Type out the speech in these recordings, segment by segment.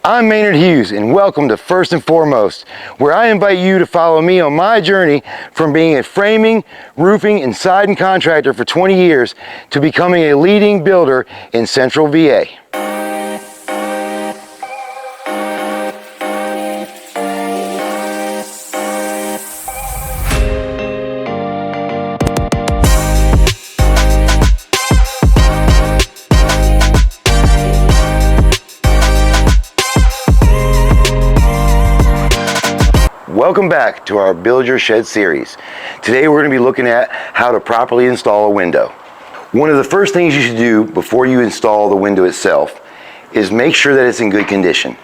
I'm Maynard Hughes, and welcome to First and Foremost, where I invite you to follow me on my journey from being a framing, roofing, and siding contractor for 20 years to becoming a leading builder in Central VA. Welcome back to our Build Your Shed series. Today we're going to be looking at how to properly install a window. One of the first things you should do before you install the window itself is make sure that it's in good condition.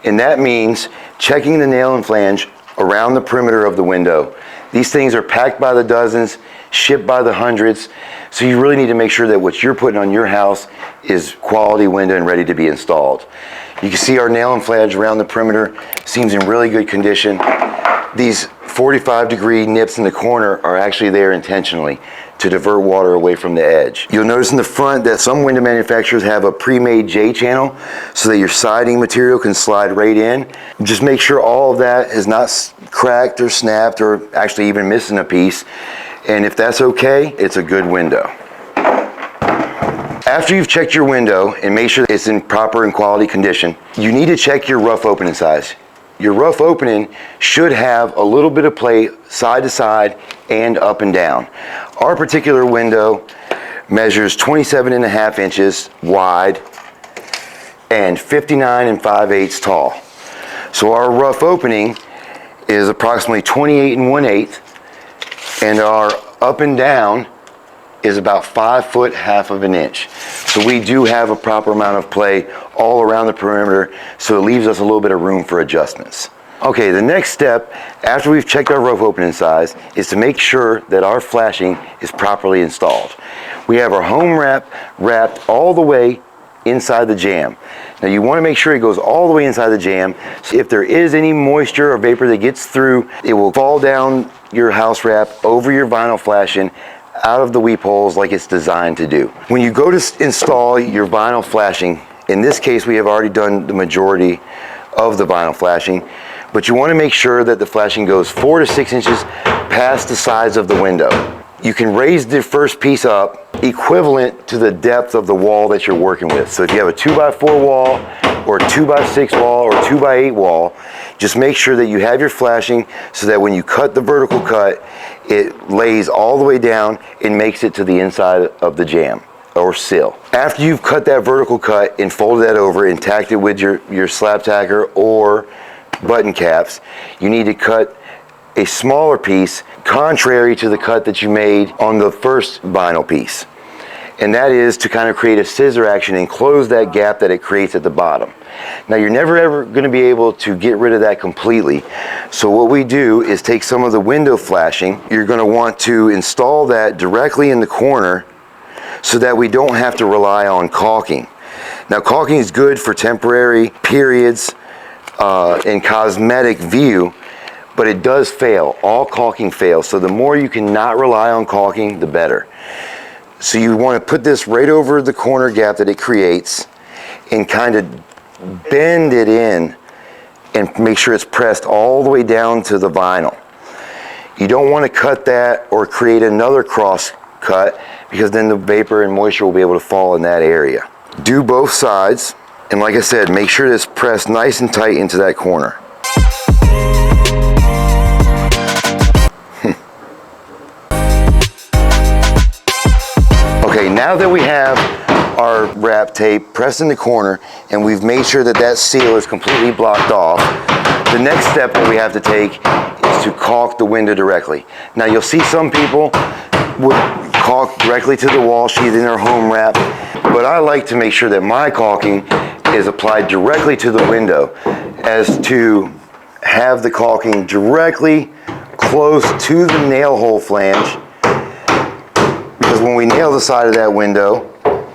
And that means checking the nail and flange around the perimeter of the window. These things are packed by the dozens, shipped by the hundreds, so you really need to make sure that what you're putting on your house is quality window and ready to be installed. You can see our nail and flange around the perimeter seems in really good condition. These 45-degree nips in the corner are actually there intentionally to divert water away from the edge. You'll notice in the front that some window manufacturers have a pre-made J-channel so that your siding material can slide right in. Just make sure all of that is not cracked or snapped or actually even missing a piece. And if that's okay, it's a good window. After you've checked your window and made sure that it's in proper and quality condition, you need to check your rough opening size. Your rough opening should have a little bit of play side to side and up and down. Our particular window measures 27.5 inches wide and 59 5/8 tall. So our rough opening is approximately 28 1/8, and our up and down is about 5 foot, half of an inch. So we do have a proper amount of play all around the perimeter, so it leaves us a little bit of room for adjustments. Okay, the next step after we've checked our rough opening size is to make sure that our flashing is properly installed. We have our home wrap wrapped all the way inside the jamb. Now you want to make sure it goes all the way inside the jamb. So if there is any moisture or vapor that gets through, it will fall down your house wrap over your vinyl flashing out of the weep holes like it's designed to do. When you go to install your vinyl flashing, in this case we have already done the majority of the vinyl flashing, but you want to make sure that the flashing goes 4 to 6 inches past the sides of the window. You can raise the first piece up equivalent to the depth of the wall that you're working with. So if you have a 2x4 wall or 2x6 wall or 2x8 wall, just make sure that you have your flashing so that when you cut the vertical cut, it lays all the way down and makes it to the inside of the jamb or sill. After you've cut that vertical cut and folded that over and tacked it with your slab tacker or button caps, you need to cut a smaller piece contrary to the cut that you made on the first vinyl piece. And that is to kind of create a scissor action and close that gap that it creates at the bottom. Now you're never ever going to be able to get rid of that completely. So what we do is take some of the window flashing. You're going to want to install that directly in the corner so that we don't have to rely on caulking. Now caulking is good for temporary periods and cosmetic view, but it does fail. All caulking fails. So the more you can not rely on caulking, the better. So you want to put this right over the corner gap that it creates and kind of bend it in and make sure it's pressed all the way down to the vinyl. You don't want to cut that or create another cross cut because then the vapor and moisture will be able to fall in that area. Do both sides, and like I said, make sure it's pressed nice and tight into that corner. Okay, now that we have our wrap tape pressed in the corner and we've made sure that that seal is completely blocked off, the next step that we have to take is to caulk the window directly. Now you'll see some people would caulk directly to the wall sheath in their home wrap, but I like to make sure that my caulking is applied directly to the window, as to have the caulking directly close to the nail hole flange. Because when we nail the side of that window,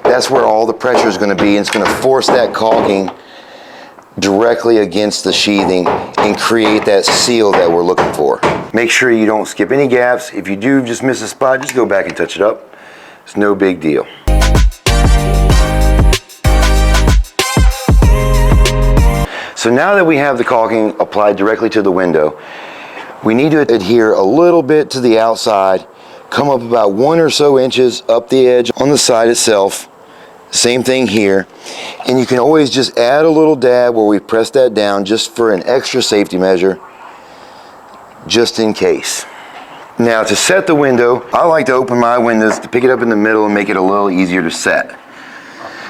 that's where all the pressure is going to be, and it's going to force that caulking directly against the sheathing and create that seal that we're looking for. Make sure you don't skip any gaps. If you do just miss a spot, just go back and touch it up. It's no big deal. So now that we have the caulking applied directly to the window, we need to adhere a little bit to the outside, come up about 1 or so inches up the edge on the side itself. Same thing here. And you can always just add a little dab where we press that down just for an extra safety measure, just in case. Now to set the window, I like to open my windows to pick it up in the middle and make it a little easier to set.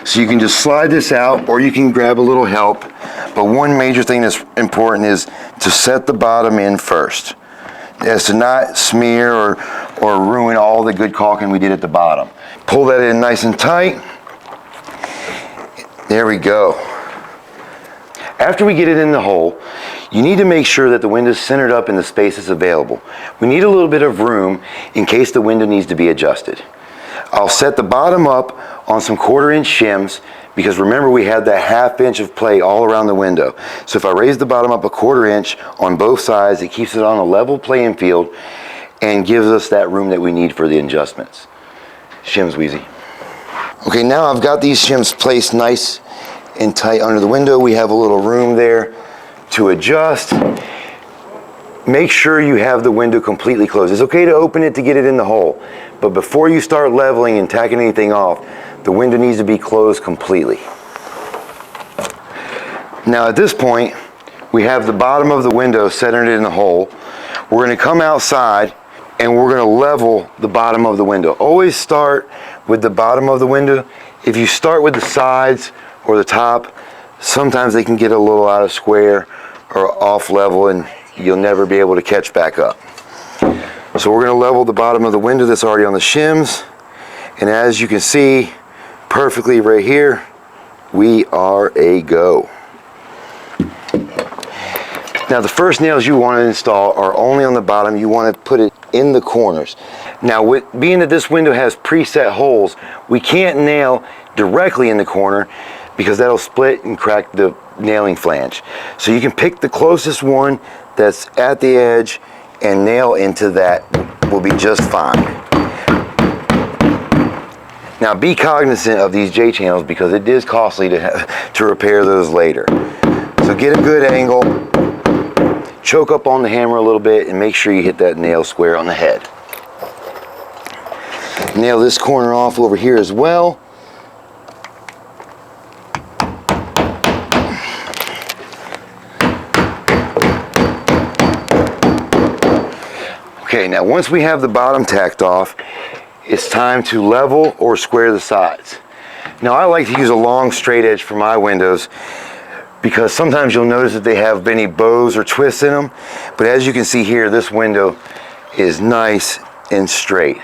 So you can just slide this out, or you can grab a little help. But one major thing that's important is to set the bottom in first, as to not smear or ruin all the good caulking we did at the bottom. Pull that in nice and tight. There we go. After we get it in the hole, you need to make sure that the window is centered up in the spaces available. We need a little bit of room in case the window needs to be adjusted. I'll set the bottom up on some 1/4 inch shims, because remember we had that 1/2 inch of play all around the window. So if I raise the bottom up a 1/4 inch on both sides, it keeps it on a level playing field and gives us that room that we need for the adjustments. Shims, Wheezy. Okay, now I've got these shims placed nice and tight under the window. We have a little room there to adjust. Make sure you have the window completely closed. It's okay to open it to get it in the hole, but before you start leveling and tacking anything off, the window needs to be closed completely. Now at this point, we have the bottom of the window centered in the hole. We're going to come outside and we're going to level the bottom of the window. Always start with the bottom of the window. If you start with the sides or the top, sometimes they can get a little out of square or off level and you'll never be able to catch back up. So we're going to level the bottom of the window that's already on the shims, and as you can see perfectly right here, we are a go. Now the first nails you want to install are only on the bottom. You want to put it in the corners. Now being that this window has preset holes, we can't nail directly in the corner because that'll split and crack the nailing flange. So you can pick the closest one that's at the edge and nail into that, will be just fine. Now be cognizant of these J channels because it is costly to repair those later. So get a good angle, choke up on the hammer a little bit, and make sure you hit that nail square on the head. Nail this corner off over here as well. Okay, now once we have the bottom tacked off, it's time to level or square the sides. Now I like to use a long straight edge for my windows because sometimes you'll notice that they have any bows or twists in them, but as you can see here, this window is nice and straight.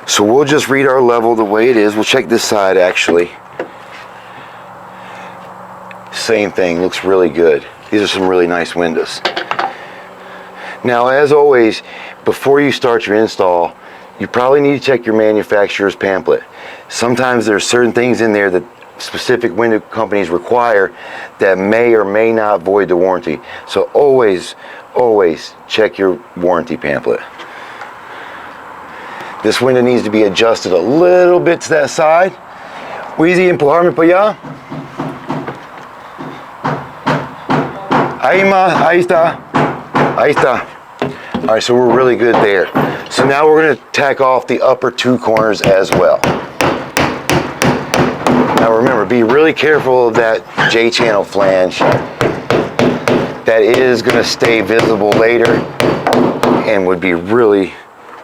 So we'll just read our level the way it is. We'll check this side actually. Same thing, looks really good. These are some really nice windows. Now as always, before you start your install, you probably need to check your manufacturer's pamphlet. Sometimes there are certain things in there that specific window companies require that may or may not void the warranty. So always check your warranty pamphlet. This window needs to be adjusted a little bit to that side. Wheezy, empujarme para allá. Ahí más, ahí está. Ahí está. All right, so we're really good there. So now we're going to tack off the upper 2 corners as well. Now remember, be really careful of that J-channel flange. That is going to stay visible later and would be really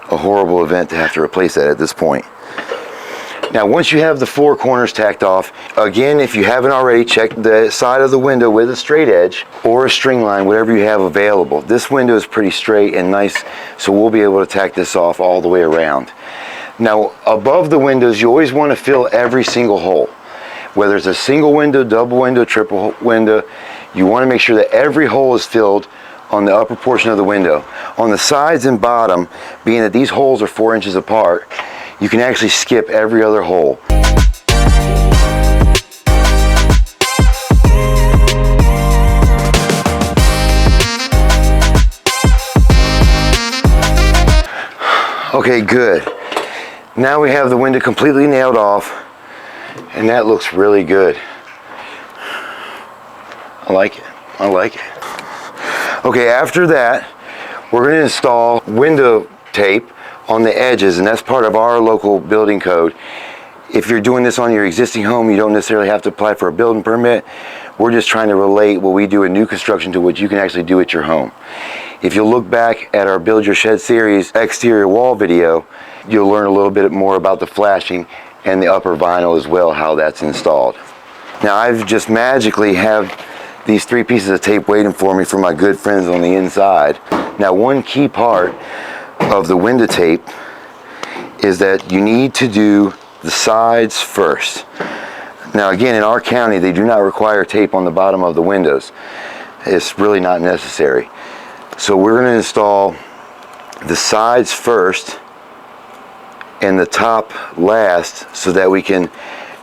a horrible event to have to replace that at this point. Now once you have the 4 corners tacked off, again, if you haven't already, check the side of the window with a straight edge or a string line, whatever you have available. This window is pretty straight and nice, so we'll be able to tack this off all the way around. Now above the windows, you always want to fill every single hole. Whether it's a single window, double window, triple window, you want to make sure that every hole is filled on the upper portion of the window. On the sides and bottom, being that these holes are 4 inches apart, you can actually skip every other hole. Okay, good. Now we have the window completely nailed off, and that looks really good. I like it. I like it. Okay, after that, we're going to install window tape on the edges, and that's part of our local building code. If you're doing this on your existing home, you don't necessarily have to apply for a building permit. We're just trying to relate what we do in new construction to what you can actually do at your home. If you look back at our Build Your Shed series exterior wall video, you'll learn a little bit more about the flashing and the upper vinyl as well, how that's installed. Now I've just magically have these 3 pieces of tape waiting for me from my good friends on the inside. Now one key part of the window tape is that you need to do the sides first. Now again, in our county, they do not require tape on the bottom of the windows. It's really not necessary. So we're going to install the sides first and the top last so that we can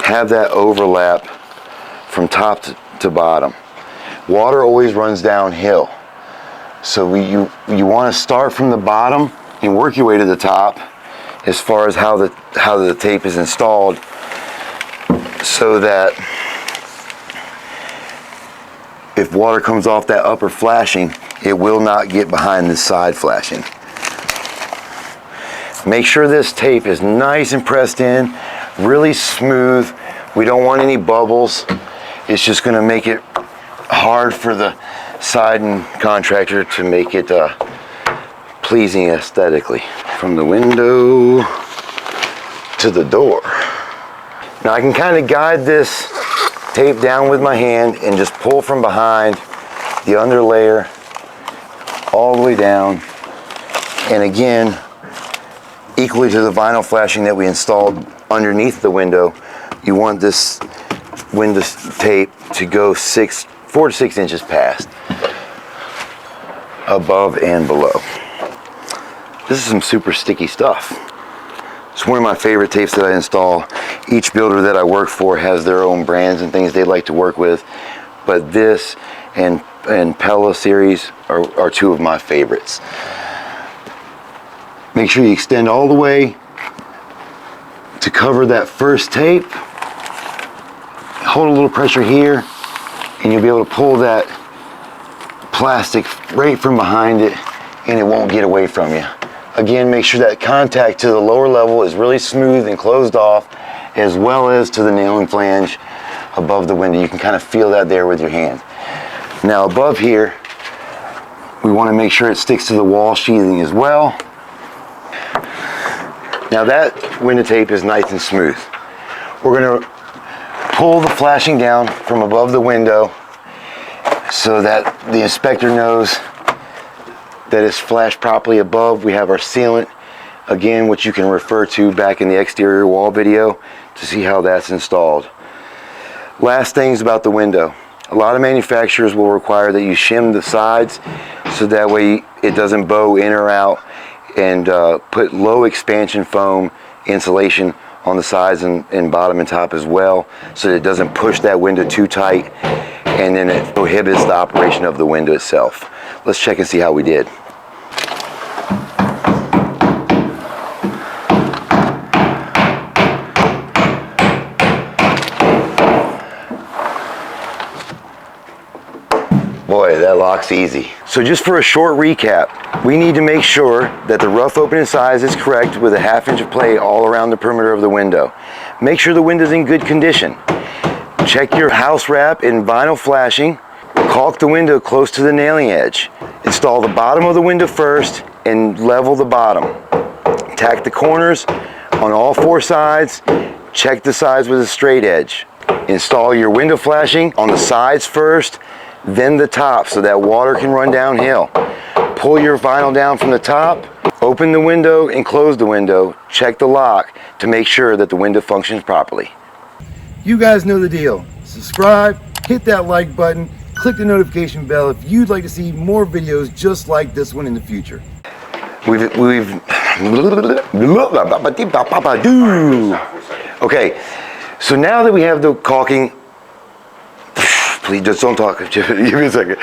have that overlap from top to bottom. Water always runs downhill. So you want to start from the bottom and work your way to the top as far as how the tape is installed, so that if water comes off that upper flashing, it will not get behind the side flashing. Make sure this tape is nice and pressed in, really smooth. We don't want any bubbles. It's just going to make it hard for the siding contractor to make it pleasing aesthetically. From the window to the door. Now I can kind of guide this tape down with my hand and just pull from behind the under layer all the way down, and again equally to the vinyl flashing that we installed underneath the window. You want this window tape to go 4 to 6 inches past, above and below. This is some super sticky stuff. It's one of my favorite tapes that I install. Each builder that I work for has their own brands and things they like to work with, but this and Pella series are 2 of my favorites. Make sure you extend all the way to cover that first tape. Hold a little pressure here and you'll be able to pull that plastic right from behind it and it won't get away from you. Again, make sure that contact to the lower level is really smooth and closed off, as well as to the nailing flange above the window. You can kind of feel that there with your hand. Now above here, we want to make sure it sticks to the wall sheathing as well. Now that window tape is nice and smooth. We're going to pull the flashing down from above the window so that the inspector knows that it's flashed properly above. We have our sealant, again, which you can refer to back in the exterior wall video to see how that's installed. Last things about the window. A lot of manufacturers will require that you shim the sides so that way it doesn't bow in or out, and put low expansion foam insulation on the sides and bottom and top as well, so that it doesn't push that window too tight and then it prohibits the operation of the window itself. Let's check and see how we did. Boy, that locks easy. So just for a short recap, we need to make sure that the rough opening size is correct with a 1/2 inch of play all around the perimeter of the window. Make sure the window's in good condition. Check your house wrap and vinyl flashing. Caulk the window close to the nailing edge. Install the bottom of the window first and level the bottom. Tack the corners on all 4 sides. Check the sides with a straight edge. Install your window flashing on the sides first, then the top, so that water can run downhill. Pull your vinyl down from the top, open the window and close the window. Check the lock to make sure that the window functions properly. You guys know the deal. Subscribe, hit that like button, click the notification bell if you'd like to see more videos just like this one in the future. Okay, so now that we have the caulking, please just don't talk. Give me a second.